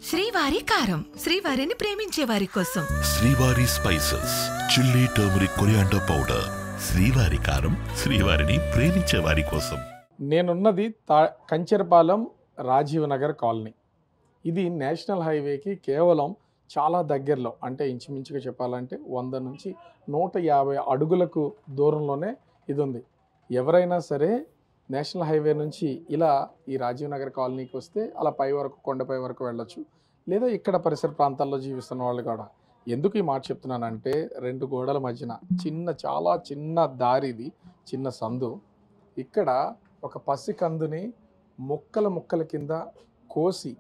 శ్రీవారి కారం, శ్రీవారిని ప్రేమించే వారి కోసం. శ్రీవారి spices, chilli, turmeric, coriander powder. శ్రీవారి కారం, శ్రీవారిని ప్రేమించే వారి కోసం. నేనున్నది కంచెరపాలెం రాజీవ్ నగర్ కాలనీ. ఇది నేషనల్ హైవేకి కేవలం చాలా దగ్గరలో, అంటే ఇంచుమించుగా చెప్పాలంటే 100 నుంచి 150 అడుగులకు దూరంలోనే ఇది ఉంది. ఎవరైనా సరే నేషనల్ హైవే నుంచి ఇలా ఈ రాజీవ్ నగర్ కాలనీకి వస్తే అలా పై వరకు, కొండపై వరకు వెళ్ళొచ్చు. లేదా ఇక్కడ పరిసర ప్రాంతాల్లో జీవిస్తున్న వాళ్ళు కూడా. ఎందుకు ఈ మాట చెప్తున్నానంటే, 2 గోడల మధ్యన చాలా చిన్న దారి, ఇది చిన్న సందు. ఇక్కడ ఒక పసికందుని ముక్కల కింద కోసి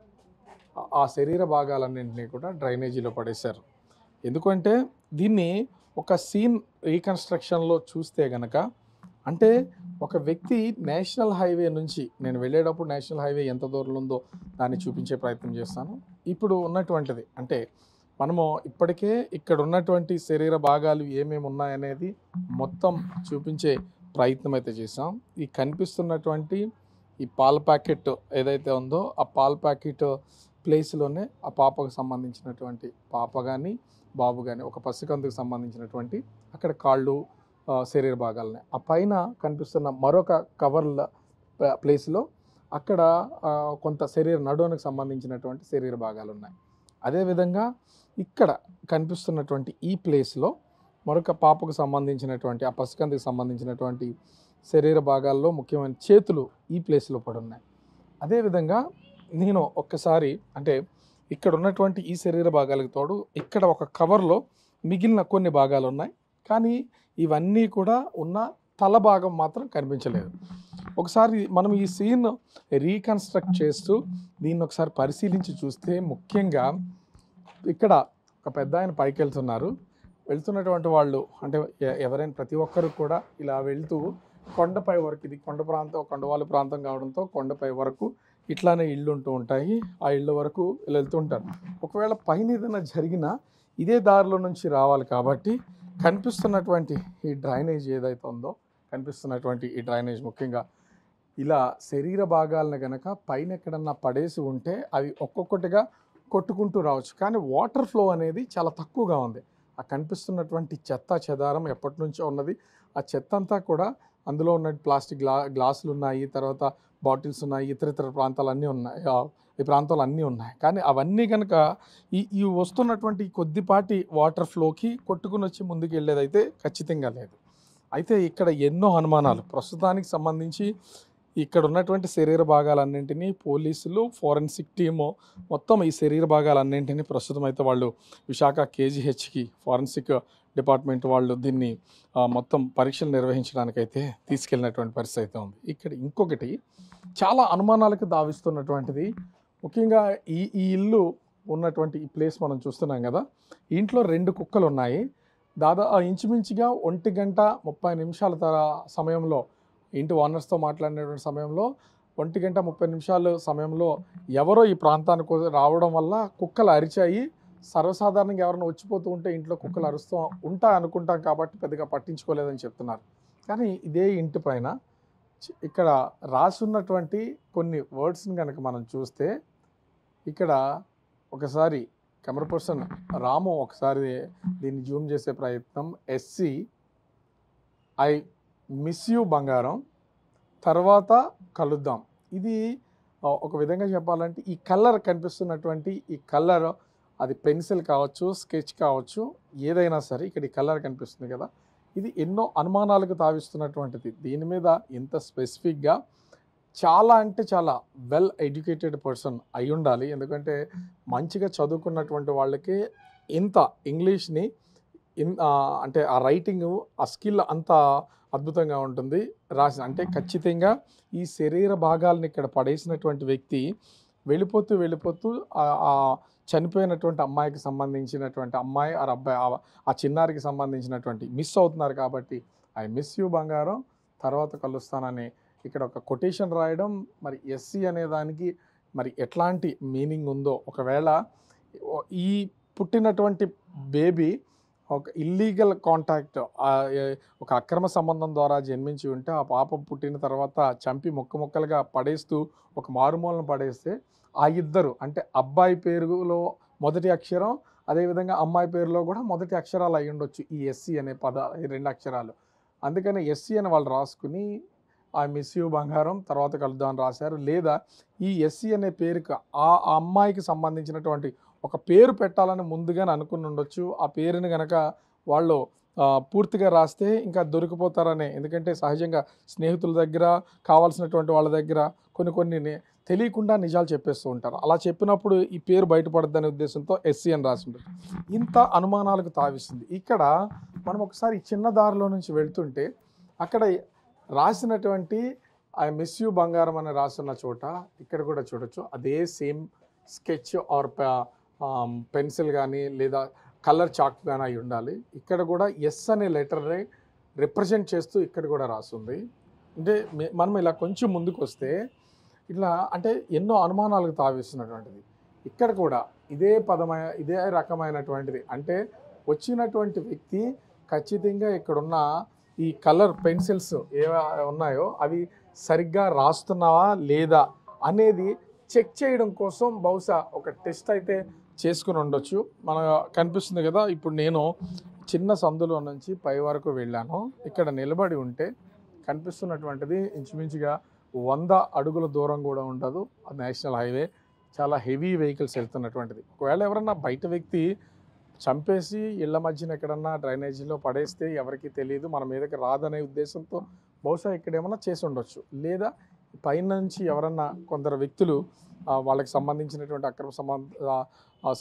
ఆ శరీర భాగాలన్నింటినీ కూడా డ్రైనేజీలో పడేశారు. ఎందుకంటే దీన్ని ఒక సీన్ రీకన్స్ట్రక్షన్లో చూస్తే గనక, అంటే ఒక వ్యక్తి నేషనల్ హైవే నుంచి, నేను వెళ్ళేటప్పుడు నేషనల్ హైవే ఎంత దూరంలో ఉందో దాన్ని చూపించే ప్రయత్నం చేస్తాను. ఇప్పుడు ఉన్నటువంటిది అంటే మనము ఇప్పటికే ఇక్కడ ఉన్నటువంటి శరీర భాగాలు ఏమేమి ఉన్నాయనేది మొత్తం చూపించే ప్రయత్నం అయితే చేసాం. ఈ కనిపిస్తున్నటువంటి ఈ పాల ప్యాకెట్ ఏదైతే ఉందో, ఆ పాల ప్యాకెట్ ప్లేస్లోనే ఆ పాపకు సంబంధించినటువంటి పాప కానీ బాబు కానీ, ఒక పసికందుకు సంబంధించినటువంటి అక్కడ కాళ్ళు, శరీర భాగాలని, ఆ పైన కనిపిస్తున్న మరొక కవర్ల ప్లేస్లో అక్కడ కొంత నడువునికి సంబంధించినటువంటి శరీర భాగాలు ఉన్నాయి. అదేవిధంగా ఇక్కడ కనిపిస్తున్నటువంటి ఈ ప్లేస్లో మరొక పాపకు సంబంధించినటువంటి, ఆ పసికందుకు సంబంధించినటువంటి శరీర భాగాల్లో ముఖ్యమైన చేతులు ఈ ప్లేస్లో పడి ఉన్నాయి. అదేవిధంగా నేను ఒక్కసారి, అంటే ఇక్కడ ఉన్నటువంటి ఈ శరీర భాగాలకు తోడు ఇక్కడ ఒక కవర్లో మిగిలిన కొన్ని భాగాలు ఉన్నాయి. కానీ ఇవన్నీ కూడా ఉన్న తల భాగం మాత్రం కనిపించలేదు. ఒకసారి మనం ఈ సీన్ రీకన్స్ట్రక్ట్ చేస్తూ దీన్ని ఒకసారి పరిశీలించి చూస్తే, ముఖ్యంగా ఇక్కడ ఒక పెద్ద ఆయన పైకి వెళ్తున్నటువంటి వాళ్ళు, అంటే ఎవరైనా ప్రతి ఒక్కరు కూడా ఇలా వెళ్తూ కొండపై వరకు, ఇది కొండవాళ్ళ ప్రాంతం కావడంతో కొండపై వరకు ఇట్లానే ఇళ్ళు ఉంటూ ఉంటాయి. ఆ ఇళ్ళ వరకు వెళ్తూ ఉంటారు. ఒకవేళ పైన ఏదైనా జరిగినా ఇదే దారిలో నుంచి రావాలి కాబట్టి కనిపిస్తున్నటువంటి ఈ డ్రైనేజ్ ఏదైతే ఉందో, కనిపిస్తున్నటువంటి ఈ డ్రైనేజ్ ముఖ్యంగా ఇలా శరీర భాగాలను కనుక పైన ఎక్కడన్నా పడేసి ఉంటే అవి ఒక్కొక్కటిగా కొట్టుకుంటూ రావచ్చు. కానీ వాటర్ ఫ్లో అనేది చాలా తక్కువగా ఉంది. ఆ కనిపిస్తున్నటువంటి చెత్త చెదారం ఎప్పటి నుంచో ఉన్నది. ఆ చెత్త అంతా కూడా, అందులో ఉన్న ప్లాస్టిక్ గ్లాసులు ఉన్నాయి, తర్వాత బాటిల్స్ ఉన్నాయి, ఇతర ప్రాంతాలు అన్నీ ఉన్నాయి, ఈ ప్రాంతాలు అన్నీ ఉన్నాయి. కానీ అవన్నీ కనుక ఈ వస్తున్నటువంటి కొద్దిపాటి వాటర్ ఫ్లోకి కొట్టుకుని వచ్చి ముందుకు వెళ్ళేదైతే ఖచ్చితంగా లేదు. అయితే ఇక్కడ ఎన్నో అనుమానాలు ప్రస్తుతానికి సంబంధించి, ఇక్కడ ఉన్నటువంటి శరీర భాగాలన్నింటినీ పోలీసులు, ఫోరెన్సిక్ టీము మొత్తం ఈ శరీర భాగాలన్నింటినీ ప్రస్తుతం అయితే వాళ్ళు విశాఖ కేజీహెచ్కి ఫోరెన్సిక్ డిపార్ట్మెంట్ వాళ్ళు దీన్ని మొత్తం పరీక్షలు నిర్వహించడానికైతే తీసుకెళ్ళినటువంటి పరిస్థితి అయితే ఉంది. ఇక్కడ ఇంకొకటి చాలా అనుమానాలకు దావిస్తున్నటువంటిది, ముఖ్యంగా ఈ ఇల్లు ఉన్నటువంటి ఈ ప్లేస్ మనం చూస్తున్నాం కదా, ఇంట్లో 2 కుక్కలు ఉన్నాయి. ఇంచుమించుగా 1:30 సమయంలో ఇంటి ఓనర్స్తో మాట్లాడినటువంటి సమయంలో 1:30 సమయంలో ఎవరో ఈ ప్రాంతానికి రావడం వల్ల కుక్కలు అరిచాయి. సర్వసాధారణంగా ఎవరైనా వచ్చిపోతూ ఉంటే ఇంట్లో కుక్కలు అరుస్తూ అనుకుంటాం కాబట్టి పెద్దగా పట్టించుకోలేదని చెప్తున్నారు. కానీ ఇదే ఇంటి పైన ఇక్కడ రాసున్నటువంటి కొన్ని వర్డ్స్ని కనుక మనం చూస్తే, ఇక్కడ ఒకసారి కెమెరా పర్సన్ రాము ఒకసారి దీన్ని జూమ్ చేసే ప్రయత్నం, SC ఐ మిస్ యూ బంగారం, తర్వాత కలుద్దాం. ఇది ఒక విధంగా చెప్పాలంటే ఈ కలర్ కనిపిస్తున్నటువంటి ఈ కలర్, అది పెన్సిల్ కావచ్చు, స్కెచ్ కావచ్చు, ఏదైనా సరే ఇక్కడ ఈ కలర్ కనిపిస్తుంది కదా, ఇది ఎన్నో అనుమానాలకు తావిస్తున్నటువంటిది. దీని మీద ఇంత స్పెసిఫిక్గా చాలా అంటే చాలా వెల్ ఎడ్యుకేటెడ్ పర్సన్ అయి ఉండాలి. ఎందుకంటే మంచిగా చదువుకున్నటువంటి వాళ్ళకి ఇంత ఇంగ్లీష్ని అంటే ఆ రైటింగ్, ఆ స్కిల్ అంత అద్భుతంగా ఉంటుంది రాసి. అంటే ఖచ్చితంగా ఈ శరీర భాగాలను ఇక్కడ పడేసినటువంటి వ్యక్తి వెళ్ళిపోతూ ఆ చనిపోయినటువంటి అమ్మాయికి సంబంధించినటువంటి అమ్మాయి, ఆ అబ్బాయి, ఆ చిన్నారికి సంబంధించినటువంటి మిస్ అవుతున్నారు కాబట్టి ఐ మిస్ యూ బంగారం, తర్వాత కలుస్తానని ఇక్కడ ఒక కొటేషన్ రాయడం, మరి SC అనే దానికి మరి ఎట్లాంటి మీనింగ్ ఉందో, ఒకవేళ ఈ పుట్టినటువంటి బేబీ ఒక ఇల్లీగల్ కాంటాక్ట్, ఒక అక్రమ సంబంధం ద్వారా జన్మించి ఉంటే, ఆ పాప పుట్టిన తర్వాత చంపి ముక్కలుగా పడేస్తూ ఒక మారుమూలను పడేస్తే ఆ ఇద్దరు అంటే అబ్బాయి పేరులో మొదటి అక్షరం, అదేవిధంగా అమ్మాయి పేరులో కూడా మొదటి అక్షరాలు అయి ఉండొచ్చు ఈ ఎస్సీ అనే ఈ 2 అక్షరాలు. అందుకని ఎస్సీ అని వాళ్ళు రాసుకుని ఐ మిస్ యూ బంగారం తర్వాత కలుద్దామని రాశారు. లేదా ఈ ఎస్సీ అనే పేరుకి ఆ అమ్మాయికి సంబంధించినటువంటి ఒక పేరు పెట్టాలని ముందుగానే అనుకుని ఉండొచ్చు. ఆ పేరుని కనుక వాళ్ళు పూర్తిగా రాస్తే ఇంకా దొరికిపోతారనే, ఎందుకంటే సహజంగా స్నేహితుల దగ్గర, కావాల్సినటువంటి వాళ్ళ దగ్గర కొన్ని తెలియకుండా నిజాలు చెప్పేస్తూ ఉంటారు. అలా చెప్పినప్పుడు ఈ పేరు బయటపడద్దనే ఉద్దేశంతో ఎస్సీ అని రాసి ఉంటుంది. ఇంత అనుమానాలకు తావిస్తుంది. ఇక్కడ మనం ఒకసారి చిన్న దారిలో నుంచి వెళ్తుంటే అక్కడ రాసినటువంటి ఐ మిస్ యూ బంగారం అని రాసున్న చోట ఇక్కడ కూడా చూడొచ్చు అదే సేమ్ స్కెచ్ ఆర్ పెన్సిల్ కానీ లేదా కలర్ చాక్ కానీ అయి ఉండాలి. ఇక్కడ కూడా ఎస్ అనే లెటర్ని రిప్రజెంట్ చేస్తూ ఇక్కడ కూడా రాస్తుంది. అంటే మనం ఇలా కొంచెం ముందుకు వస్తే ఇట్లా అంటే ఎన్నో అనుమానాలకు తావిస్తున్నటువంటిది. ఇక్కడ కూడా ఇదే రకమైనటువంటిది. అంటే వచ్చినటువంటి వ్యక్తి ఖచ్చితంగా ఇక్కడున్న ఈ కలర్ పెన్సిల్స్ ఏవో ఉన్నాయో అవి సరిగ్గా రాస్తున్నావా లేదా అనేది చెక్ చేయడం కోసం బహుశా ఒక టెస్ట్ అయితే చేసుకుని ఉండొచ్చు. మనకు కనిపిస్తుంది కదా, ఇప్పుడు నేను చిన్న సందులో నుంచి పై వరకు వెళ్ళాను. ఇక్కడ నిలబడి ఉంటే కనిపిస్తున్నటువంటిది ఇంచుమించుగా 100 అడుగుల దూరం కూడా ఉండదు. నేషనల్ హైవే, చాలా హెవీ వెహికల్స్ వెళ్తున్నటువంటిది. ఒకవేళ ఎవరన్నా బయట వ్యక్తి చంపేసి ఇళ్ల మధ్యన ఎక్కడన్నా డ్రైనేజీలో పడేస్తే ఎవరికి తెలియదు, మన మీదకి రాదనే ఉద్దేశంతో బహుశా ఇక్కడ ఏమన్నా చేసి ఉండొచ్చు. లేదా పైనుంచి ఎవరన్నా కొందరు వ్యక్తులు వాళ్ళకి సంబంధించినటువంటి అక్రమ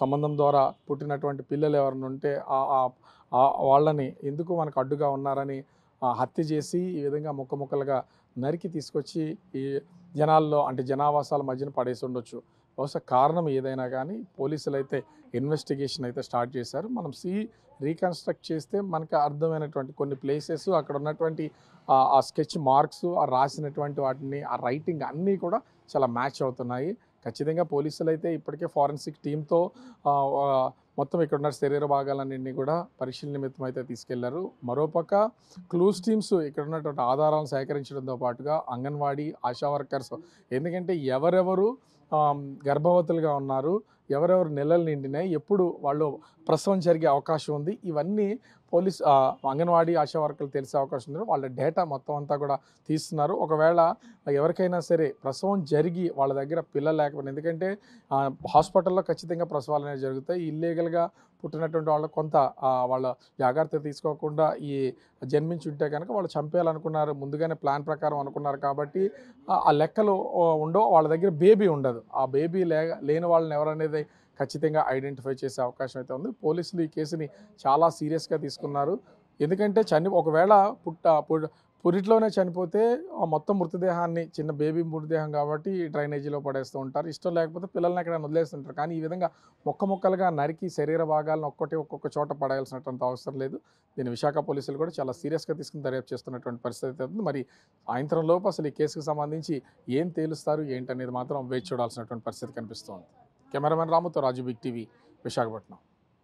సంబంధం ద్వారా పుట్టినటువంటి పిల్లలు ఎవరైనా ఉంటే వాళ్ళని ఎందుకు మనకు అడ్డుగా ఉన్నారని హత్య చేసి ఈ విధంగా ముక్కలుగా నరికి తీసుకొచ్చి ఈ జనాల్లో అంటే జనావాసాల మధ్యన పడేసి ఉండొచ్చు. బహుశా కారణం ఏదైనా కానీ పోలీసులు అయితే ఇన్వెస్టిగేషన్ అయితే స్టార్ట్ చేశారు. మనం రీకన్స్ట్రక్ట్ చేస్తే మనకు అర్థమైనటువంటి కొన్ని ప్లేసెస్, అక్కడ ఉన్నటువంటి ఆ స్కెచ్ మార్క్స్, ఆ రాసినటువంటి వాటిని, ఆ రైటింగ్ అన్నీ కూడా చాలా మ్యాచ్ అవుతున్నాయి. ఖచ్చితంగా పోలీసులు అయితే ఇప్పటికే ఫారెన్సిక్ టీంతో మొత్తం ఇక్కడ ఉన్న శరీర భాగాలన్నింటినీ కూడా పరిశీలన నిమిత్తం అయితే తీసుకెళ్లారు. మరోపక్క క్లూస్ టీమ్స్ ఇక్కడ ఉన్నటువంటి ఆధారాలను సేకరించడంతో పాటుగా అంగన్వాడీ ఆశా వర్కర్స్, ఎందుకంటే ఎవరెవరు గర్భవతులుగా ఉన్నారు, ఎవరెవరు నెలలు నిండినాయి, ఎప్పుడు వాళ్ళు ప్రసవం జరిగే అవకాశం ఉంది, ఇవన్నీ పోలీస్ అంగన్వాడీ ఆశా వర్కర్లు తెలిసే అవకాశం ఉంది. వాళ్ళ డేటా మొత్తం అంతా కూడా తీస్తున్నారు. ఒకవేళ ఎవరికైనా సరే ప్రసవం జరిగి వాళ్ళ దగ్గర పిల్లలు లేకపోయినా, ఎందుకంటే హాస్పిటల్లో ఖచ్చితంగా ప్రసవాలు అనేవి జరుగుతాయి. ఇల్లీగల్గా పుట్టినటువంటి వాళ్ళు కొంత వాళ్ళ జాగ్రత్త తీసుకోకుండా ఈ జన్మించి ఉంటే కనుక వాళ్ళు చంపేయాలనుకున్నారు, ముందుగానే ప్లాన్ ప్రకారం అనుకున్నారు. కాబట్టి ఆ లెక్కలు ఉండవు, వాళ్ళ దగ్గర బేబీ ఉండదు. ఆ బేబీ లేని వాళ్ళని ఎవరనేది ఖచ్చితంగా ఐడెంటిఫై చేసే అవకాశం అయితే ఉంది. పోలీసులు ఈ కేసుని చాలా సీరియస్గా తీసుకున్నారు. ఎందుకంటే ఒకవేళ పురిట్లోనే చనిపోతే మొత్తం మృతదేహాన్ని, చిన్న బేబీ మృతదేహం కాబట్టి డ్రైనేజీలో పడేస్తూ ఉంటారు. ఇష్టం లేకపోతే పిల్లల్ని ఎక్కడ వదిలేస్తుంటారు. కానీ ఈ విధంగా ముక్కలుగా నరికి శరీర భాగాలను ఒక్కొక్క చోట పడేయాల్సినటువంటి అవసరం లేదు. దీన్ని విశాఖ పోలీసులు కూడా చాలా సీరియస్గా తీసుకుని దర్యాప్తు చేస్తున్నటువంటి పరిస్థితి అవుతుంది. మరి సాయంత్రం లోపు అసలు ఈ కేసుకు సంబంధించి ఏం తేలుస్తారు ఏంటనేది మాత్రం వేచి చూడాల్సినటువంటి పరిస్థితి కనిపిస్తోంది. కెమెరామెన్ రాముతో రాజు, బిగ్ టీవీ, విశాఖపట్నం.